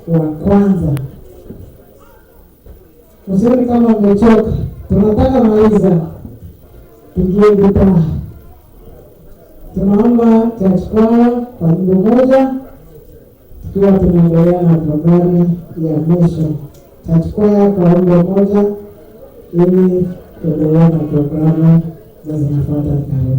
wa kwanza. Usioni kama umechoka, tunataka maliza. Pigie gitaa. Tunaomba church choir kwa wimbo moja, tukiwa tunaendelea na programu ya mwisho. Church choir kwa wimbo moja, ili tuendelee na programu za zinafuata karibu.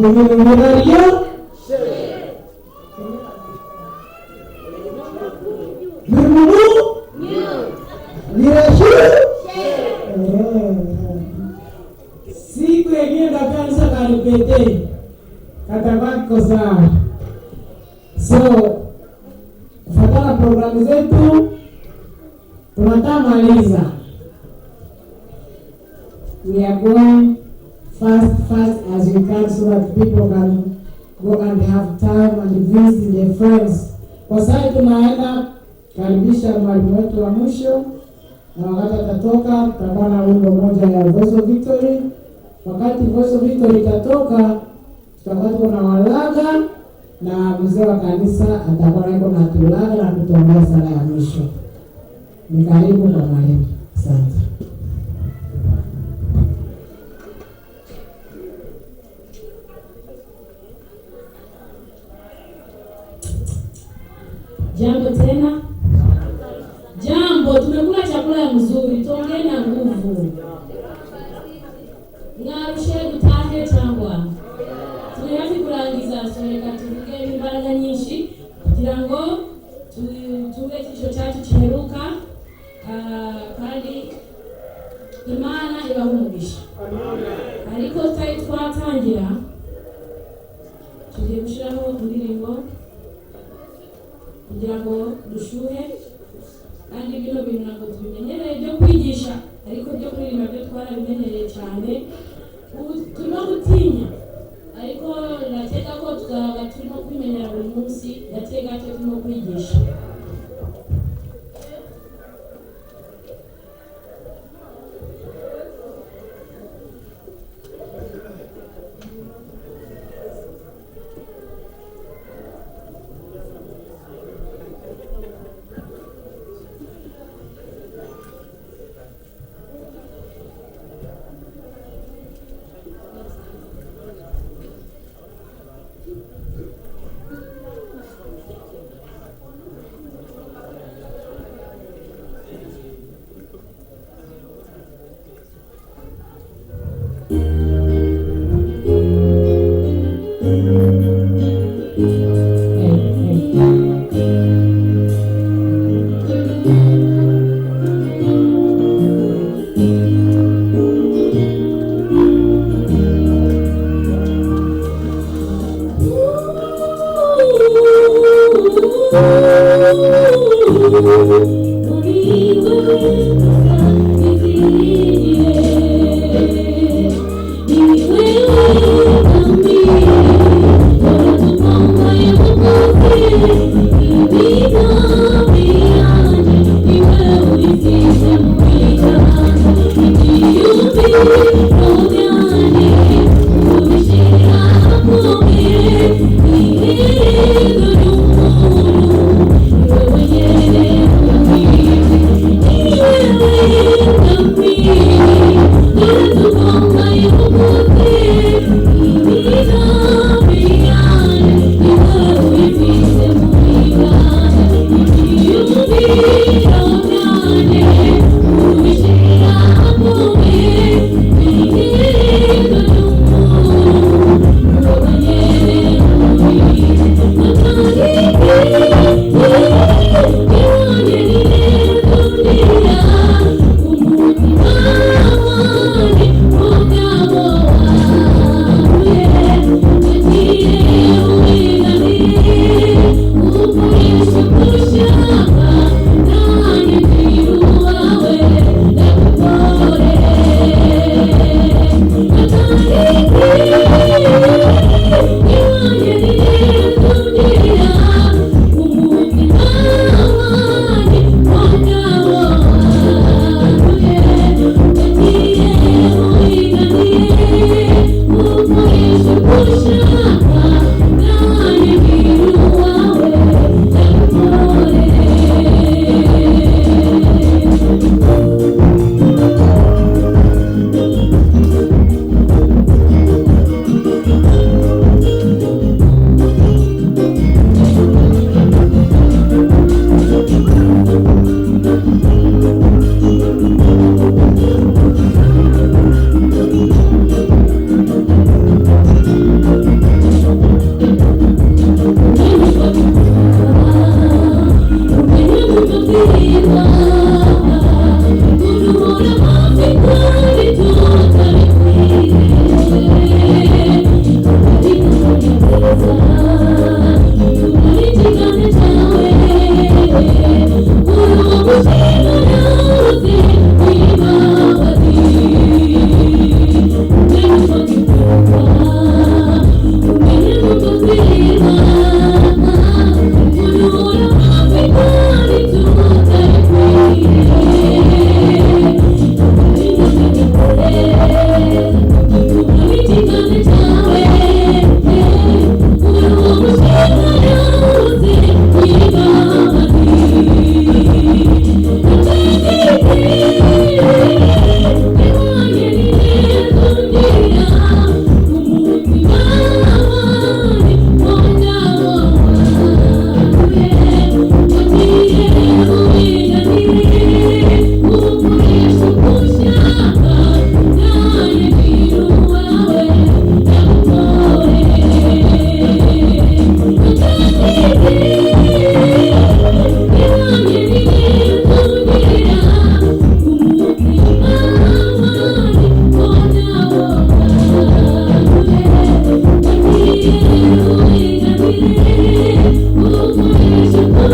Mirario siku yengine kanisa karipete katabako sawa. So kufuatana programu zetu tunatamaliza. We are going fast as we can so that people can go and have time and visit their friends. Kwa sasa tunaenda karibisha mwalimu wetu wa mwisho, na wakati atatoka tutakuwa na wimbo moja ya Voice of Victory. Wakati Voice of Victory itatoka tutakuwa na walaga na mzee wa kanisa atakuwa na tulaga na kutombea sala ya mwisho. Ni karibu kwa mwalimu. Asante. Jambo tena. Jambo, tumekula chakula mzuri, tuongee na nguvu. Ngarushe dutahe cyangwa. Tunayafi kurangiza soreka tuvuge imbaraga nyinshi kugira ngo tuve kisho cyacu kiheruka kandi Imana ibahumugisha. Ariko tutari twatangira tugiye gushiraho indirimbo kugira ngo dushuhe, kandi bino bintu ntabwo tubimenyereye byo kwigisha, ariko byo kuririmba byo twarabimenyereye cyane. Ubu turimo gutinya, ariko nateka ko tuzaba turimo kwimenyera buri munsi, nateka ko turimo kwigisha. Wewe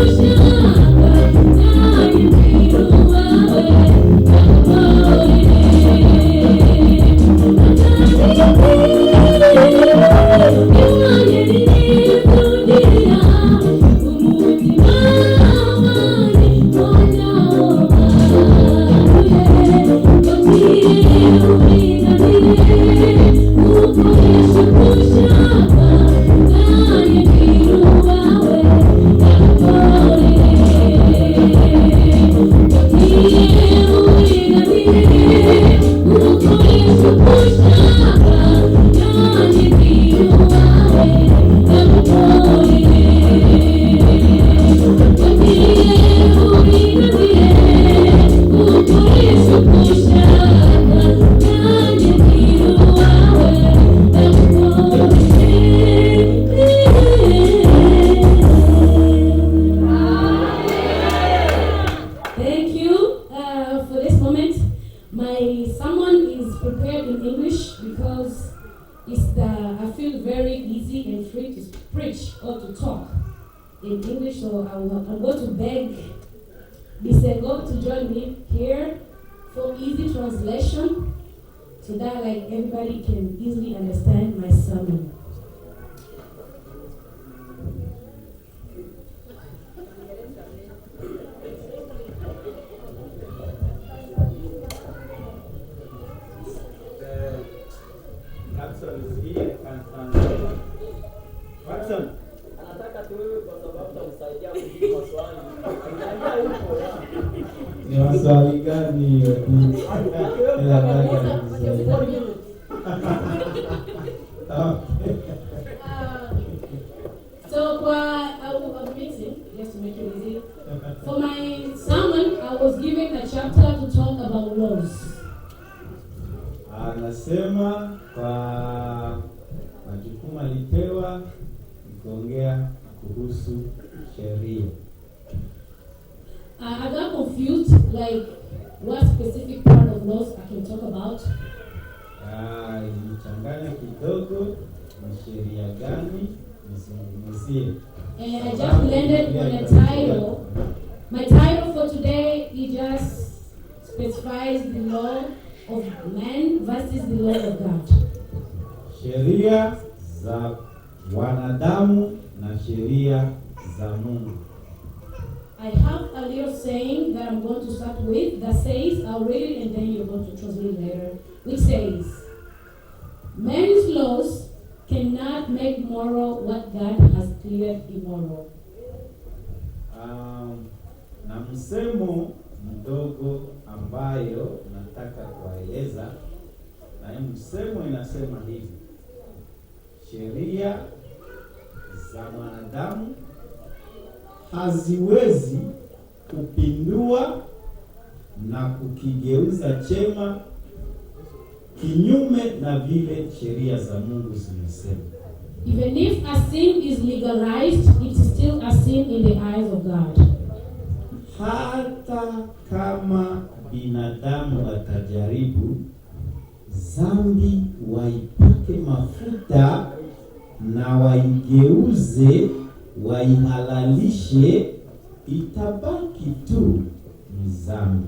So I'm mixing, just to make it easy. For my sermon, I was given a chapter to talk about laws. Anasema kwa majukumu alipewa kuongea kuhusu sheria. I got confused, like what specific part of laws I can talk about. Nichanganya kidogo ni sheria gani nisizungumzie. And I just landed on a title. My title for today, it just specifies the law of man versus the law of God. Sheria za wanadamu na sheria za Mungu. I have a little saying that I'm going to start with that says, I'll read it and then you're going to translate later, which says, man's laws cannot make moral what God has cleared immoral. Na msemo mdogo ambayo nataka kueleza, na msemo inasema hivi: sheria za mwanadamu haziwezi kupindua na kukigeuza chema kinyume na vile sheria za Mungu zimesema. Even if a sin is legalized, it is still a sin in the eyes of God. Hata kama binadamu atajaribu dhambi waipake mafuta na waigeuze waihalalishe, itabaki tu ni dhambi.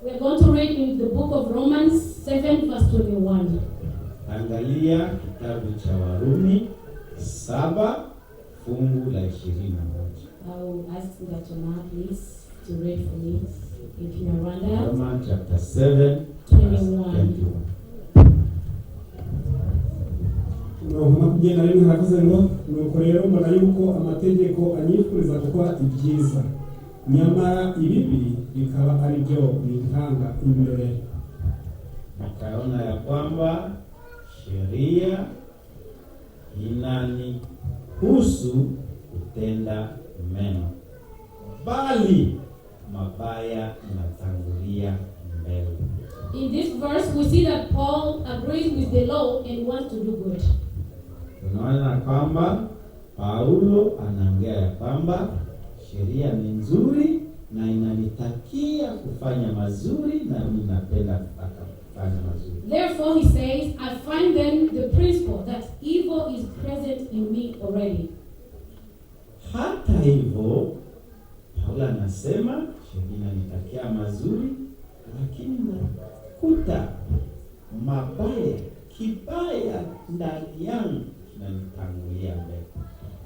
We are going to read in the book of Romans 7 verse 21. Angalia kitabu cha Warumi 7 fungu la 21. I will ask that Jonah please to read for me if you are Rwanda. Romans chapter 7 21. Kugenda rimwe haravuze ngo nuko rero mbona yuko amategeko anyifuriza gukora ibyiza, nyamara ibibi bikaba ari byo bintanga imbere. Nikaona ya kwamba sheria inanihusu kutenda mema, bali mabaya inatangulia mbele. In this verse, we see that Paul agrees with the law and wants to do good. Tunaona kwamba Paulo anaongea ya kwamba sheria ni nzuri na inanitakia kufanya mazuri na ninapenda kufanya mazuri. Therefore, he says, I find then the principle that evil is present in me already. Hata hivyo, Paulo anasema sheria inanitakia mazuri, lakini nakuta mabaya, kibaya ndani yangu kinanitangulia mbele.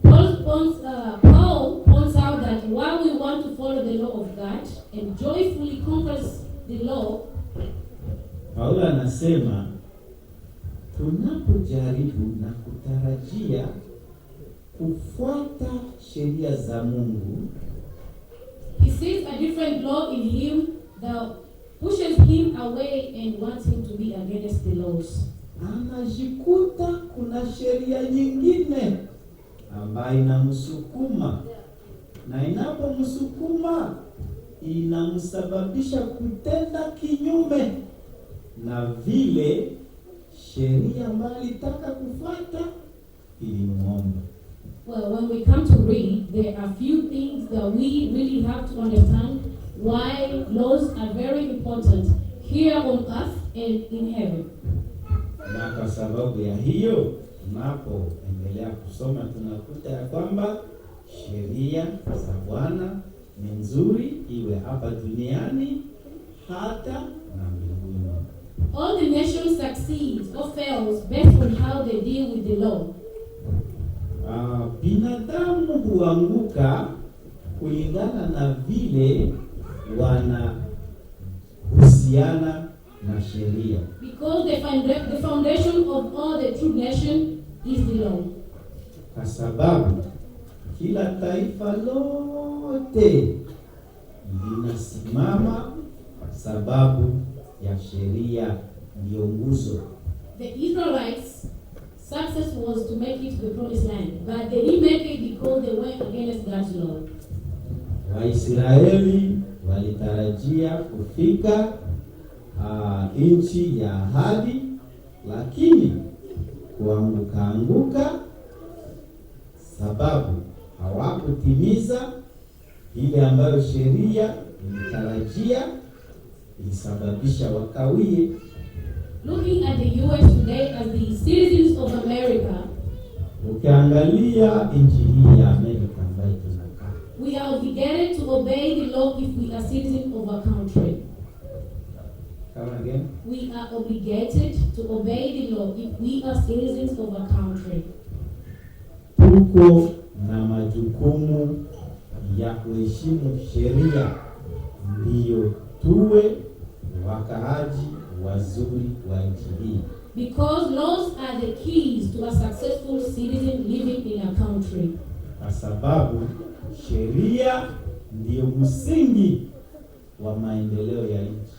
Paul points out that while we want to follow the law of God and joyfully confess the law, Paulo anasema tunapojaribu na kutarajia kufuata sheria za Mungu, he sees a different law in him that pushes him away and wants him to be against the laws. Anajikuta kuna sheria nyingine ambayo inamsukuma, na inapomsukuma inamsababisha kutenda kinyume na vile sheria ambayo alitaka kufuata ilimuomba. Well, when we come to read, there are few things that we really have to understand why laws are very important here on earth and in heaven. Na kwa sababu ya hiyo, tunapoendelea kusoma tunakuta ya kwamba sheria za Bwana ni nzuri, iwe hapa duniani hata na mbinguni. All the nations succeeds or fails based on how they deal with the law. Binadamu huanguka kulingana na vile wanahusiana na sheria. Because the foundation of all the true nation is the law. Kwa sababu kila taifa lote linasimama sababu ya sheria ndio nguzo. The Israelites' success was to make it to the promised land, but they didn't make it because they went against God's law. Waisraeli walitarajia kufika nchi ya ahadi, lakini kuanguka sababu hawakutimiza ile ambayo sheria ilitarajia, ilisababisha wakawie. Looking at the US today as the citizens of America, ukiangalia nchi hii ya Amerika ambayo tunakaa, we are obligated to obey the law if we are citizens of a country. Come again? We are obligated to obey the law if we are citizens of a country. Tuko na majukumu ya kuheshimu sheria ndiyo tuwe wakaaji wazuri wa nchi hii. Because laws are the keys to a successful citizen living in a country. Kwa sababu sheria ndiyo msingi wa maendeleo ya nchi.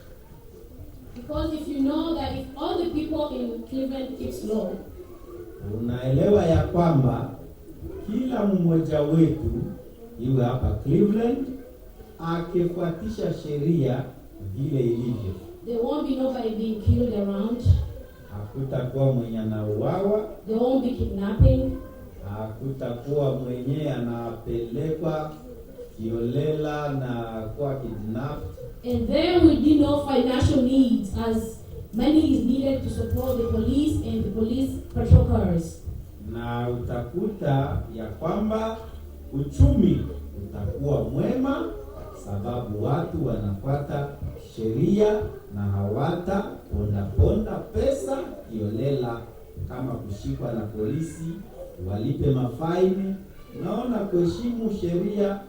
Because if you know that if all the people in Cleveland keeps law, unaelewa ya kwamba kila mmoja wetu iwe hapa Cleveland akifuatisha sheria vile ilivyo, there won't be nobody being killed around. hakutakuwa mwenye anauawa, There won't be kidnapping. hakutakuwa mwenye anapelekwa kiolela na kuwa kidnapped. And there will be no financial needs as money is needed to support the police and the police patrol cars. Na utakuta ya kwamba uchumi utakuwa mwema sababu watu wanafuata sheria na hawata ponda pesa kiolela, kama kushikwa na polisi walipe mafaini. Naona kuheshimu sheria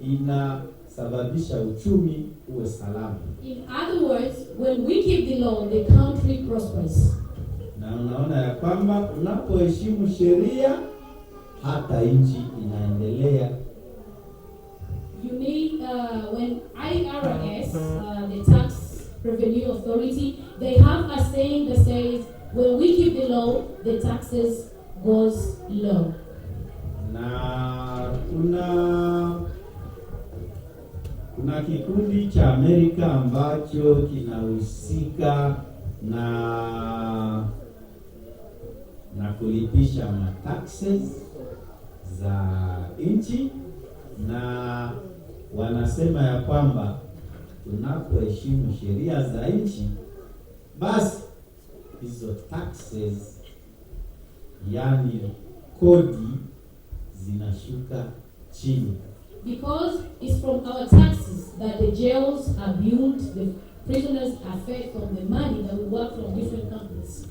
inasababisha uchumi uwe salama. In other words, when we keep the law, the country prospers. Na unaona ya kwamba unapoheshimu sheria hata nchi inaendelea. You need, when IRS, the Tax Revenue Authority, they have a saying that says, when we keep the law, the taxes goes low. Na kuna kikundi cha Amerika ambacho kinahusika na kulipisha mataxes za nchi, na wanasema ya kwamba tunapoheshimu sheria za nchi, basi hizo taxes, yani kodi, zinashuka chini. because it's from our taxes that the jails are built, the prisoners are fed from the money that we work from different companies.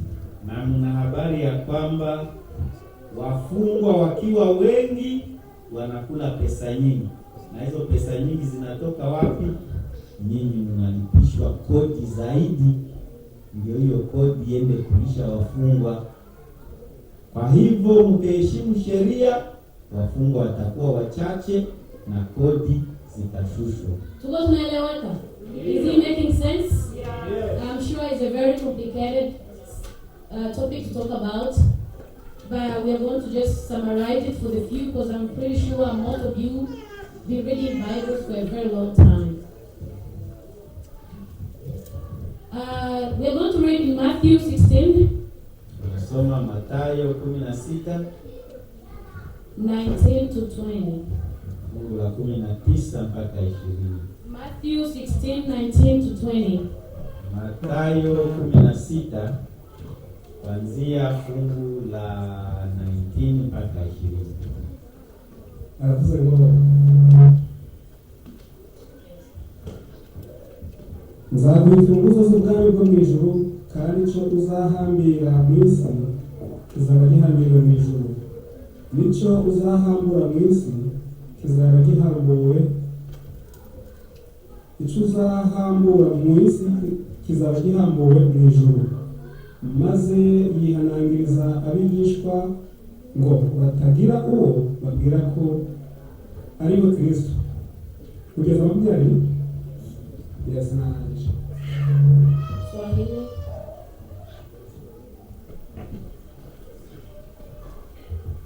Na mna habari ya kwamba wafungwa wakiwa wengi wanakula pesa nyingi, na hizo pesa nyingi zinatoka wapi? Nyinyi mnalipishwa kodi zaidi, ndio hiyo kodi iende kulisha wafungwa. Kwa hivyo mkiheshimu sheria, wafungwa watakuwa wachache na kodi zitashushwa. Tuko tunaeleweka? Is it making sense? Yeah. I'm sure it's a very complicated topic to talk about, but we are going to just summarize it for the few, because I'm pretty sure most of you been reading Bibles for a very long time. We are going to read in Matthew 16. Tunasoma Mathayo 16 19 to 20. fungu la 19 mpaka 20. Matthew 16, 19 to 20. Mathayo 16 kuanzia fungu la 19 mpaka 20. Aravuze ngo nzaguha imfunguzo z'ubwami bwo mu ijuru, kandi icyo uzahambira mu isi kizaba gihambiriwe mu ijuru, n'icyo uzahambura mu isi kizaba gihambuwe, icyo uzahambura mu isi kizaba gihambuwe mu ijuru. Maze yihanangiriza abigishwa ngo batagira uwo babwira ko ari we Kristo. Kugeza makumyabiri. Yes, naje. Swahili.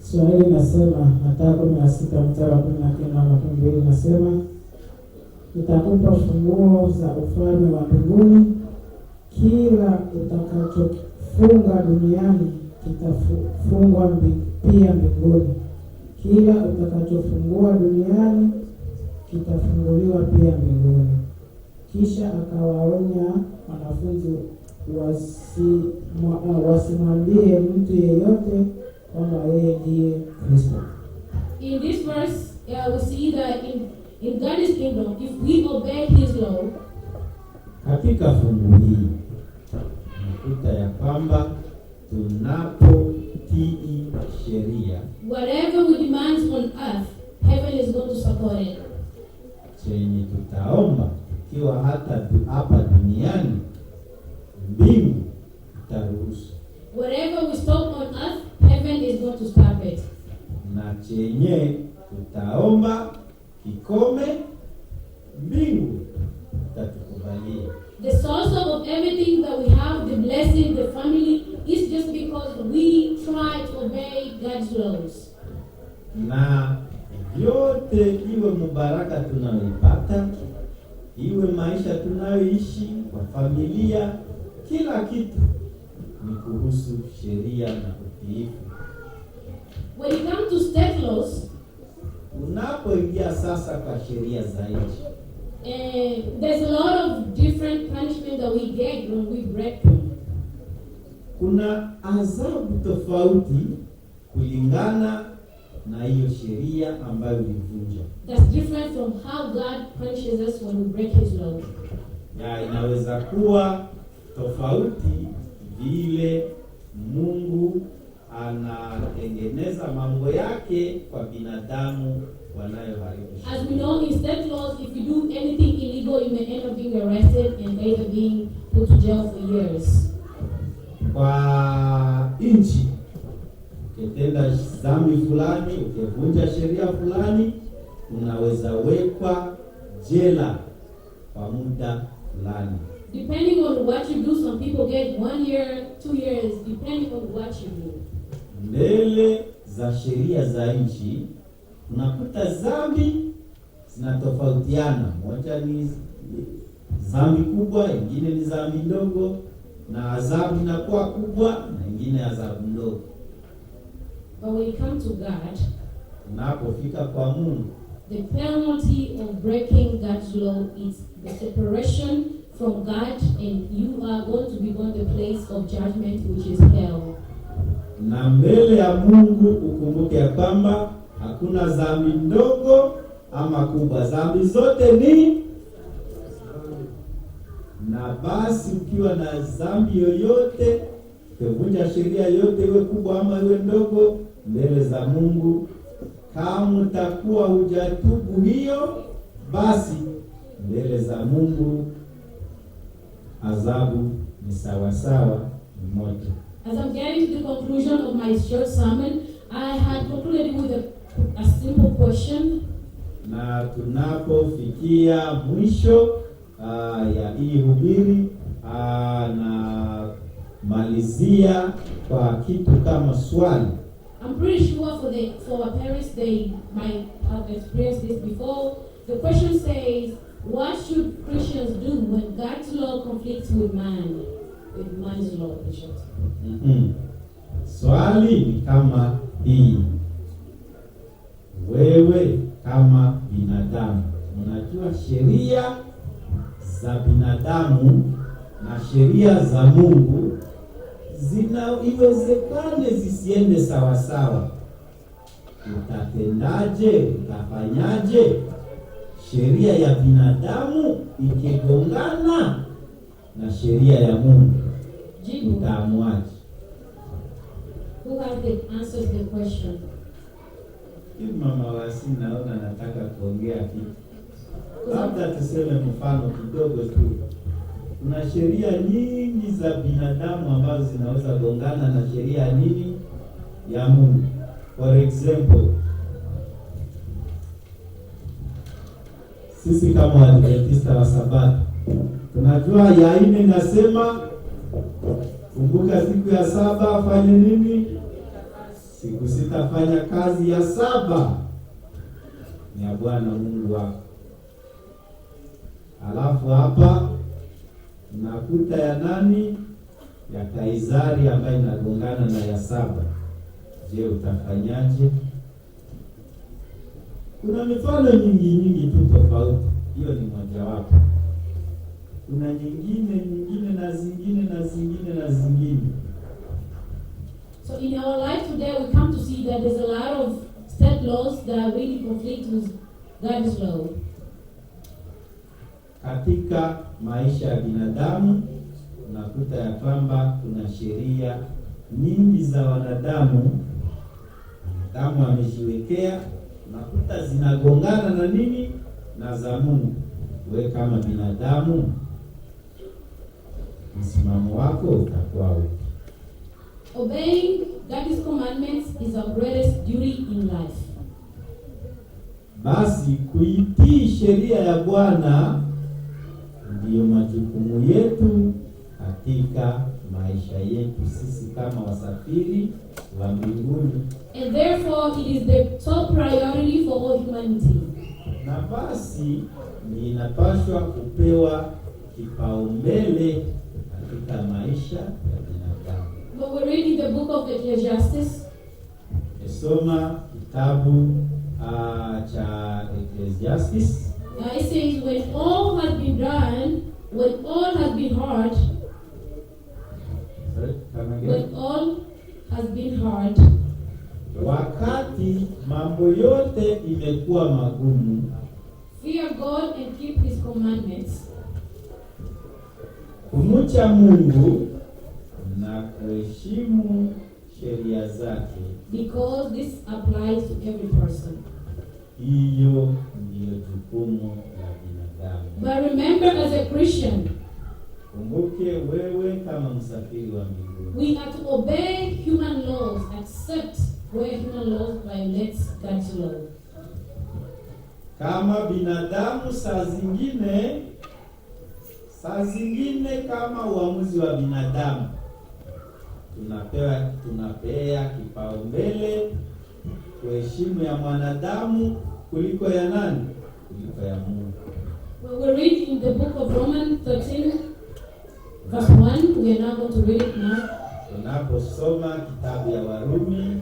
Swahili nasema Mathayo 16 mstari wa 19 na 20 nasema, nitakupa funguo za ufalme wa mbinguni, kila utakachofunga duniani kitafungwa pia mbinguni, kila utakachofungua duniani kitafunguliwa pia mbinguni. Kisha akawaonya wanafunzi wasimwambie mtu yeyote kwamba yeye ndiye Kristo. In this verse, we see that in God's kingdom, if we obey His law, katika fungu hii nakuta ya kwamba tunapotii sheria, whatever we demand on earth, heaven is going to support it. chenye tutaomba ikiwa hata hapa duniani, mbingu itaruhusu. Whatever we stop on earth, heaven is going to stop it. Na chenye tutaomba kikome, mbingu itatukubalia. The source of everything that we have, the blessing, the family, is just because we try to obey God's laws. Na yote iwe mubaraka tunayoipata, iwe maisha tunayoishi kwa familia, kila kitu ni kuhusu sheria na utiifu. When it comes to state laws, unapoingia sasa kwa sheria za nchi, there's a lot of different punishment that we get when we break them. Kuna adhabu tofauti kulingana na hiyo sheria ambayo ulivunja. That's different from how God punishes us when we break His law. Ya inaweza kuwa tofauti vile Mungu anatengeneza mambo yake kwa binadamu wanayoharibu. As we know, in state laws, if you do anything illegal, you may end up being arrested and either being put to jail for years. Kwa nchi, ukitenda dhambi fulani, ukivunja sheria fulani, unaweza wekwa jela kwa muda fulani. Depending on what you do, some people get 1 year, 2 years, depending on what you do. Mbele za sheria za nchi, unakuta dhambi zinatofautiana. Moja ni dhambi kubwa, nyingine ni dhambi ndogo, na adhabu inakuwa kubwa na nyingine adhabu ndogo. But when it comes to God, unapofika kwa Mungu, the penalty of breaking God's law is the separation from God, and you are going to be on the place of judgment, which is hell. Na mbele ya Mungu ukumbuke ya kwamba hakuna dhambi ndogo ama kubwa. Dhambi zote ni na basi, ukiwa na dhambi yoyote, kuvunja sheria yote, iwe kubwa ama iwe ndogo, mbele za Mungu, kama utakuwa hujatubu hiyo, basi mbele za Mungu adhabu ni sawasawa moja. As I'm getting to the conclusion of my short sermon, I had concluded with a simple question. Na tunapofikia mwisho ya hii hubiri, na malizia kwa kitu kama swali. I'm pretty sure for our parents, they might have experienced this before. The question says, what should Christians do when God's law conflicts with man's law? Swali ni kama hii. Wewe kama binadamu, unajua sheria za binadamu na sheria za Mungu iwezekane zisiende sawa sawa. Utatendaje? Utafanyaje sheria ya binadamu ikigongana na sheria ya Mungu? Utaamwaje? Who has the answer to the question? Mama wasi, naona nataka kuongea kitu. Labda tuseme mfano kidogo tu. Kuna sheria nyingi za binadamu ambazo zinaweza gongana na sheria nini ya Mungu. For example, sisi kama Waadventista wa Sabato tunajua ya 4 nasema kumbuka siku ya 7 fanye nini? Siku 6 fanya kazi, ya 7 ni ya Bwana Mungu wako. Alafu hapa nakuta ya nani? Ya Kaisari ambayo inagongana na ya 7. Je, utafanyaje? Kuna mifano nyingi tu tofauti. Hiyo ni moja wapo. Kuna nyingine na zingine. So in our life today, we come to see that there's a lot of state laws that really conflict with God's law. Katika maisha ya binadamu unakuta ya kwamba kuna sheria nyingi za wanadamu amejiwekea, unakuta zinagongana na nini? Na za Mungu. Wewe kama binadamu, msimamo wako utakuwa upi? Obeying God's commandments is our greatest duty in life. Basi kuitii sheria ya Bwana ndiyo majukumu yetu katika maisha yetu sisi kama wasafiri wa mbinguni. And therefore it is the top priority for all humanity. Na basi ninapaswa kupewa kipaumbele katika maisha ya binadamu. But we read in the book of Ecclesiastes. Soma kitabu cha Ecclesiastes. It says, when all has been done, when all has been hard, wakati mambo yote imekuwa magumu, fear God and keep His commandments. Kumcha Mungu na kuheshimu sheria zake. Because this applies to every person. Hiyo ndiyo jukumu la binadamu. But remember, as a Christian, kumbuke wewe kama msafiri wa mbinguni, we are to obey human laws except where human laws violates God's law. Kama binadamu saa zingine kama uamuzi wa binadamu tunapea kipaumbele kuheshimu ya mwanadamu kuliko ya nani? Kuliko ya Mungu. We read in the book of Romans 13 verse 1. We are now going to read it now. Tunaposoma kitabu ya Warumi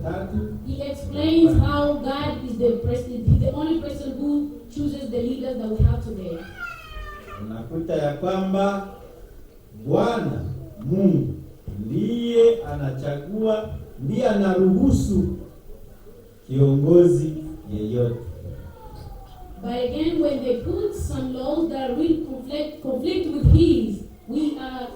13, he explains how God is the president. He's the only person who chooses the leaders that we have today. Unakuta ya kwamba Bwana Mungu ndiye anachagua, ndiye anaruhusu kiongozi yeyote. But again, when they put some laws that will conflict with his, we are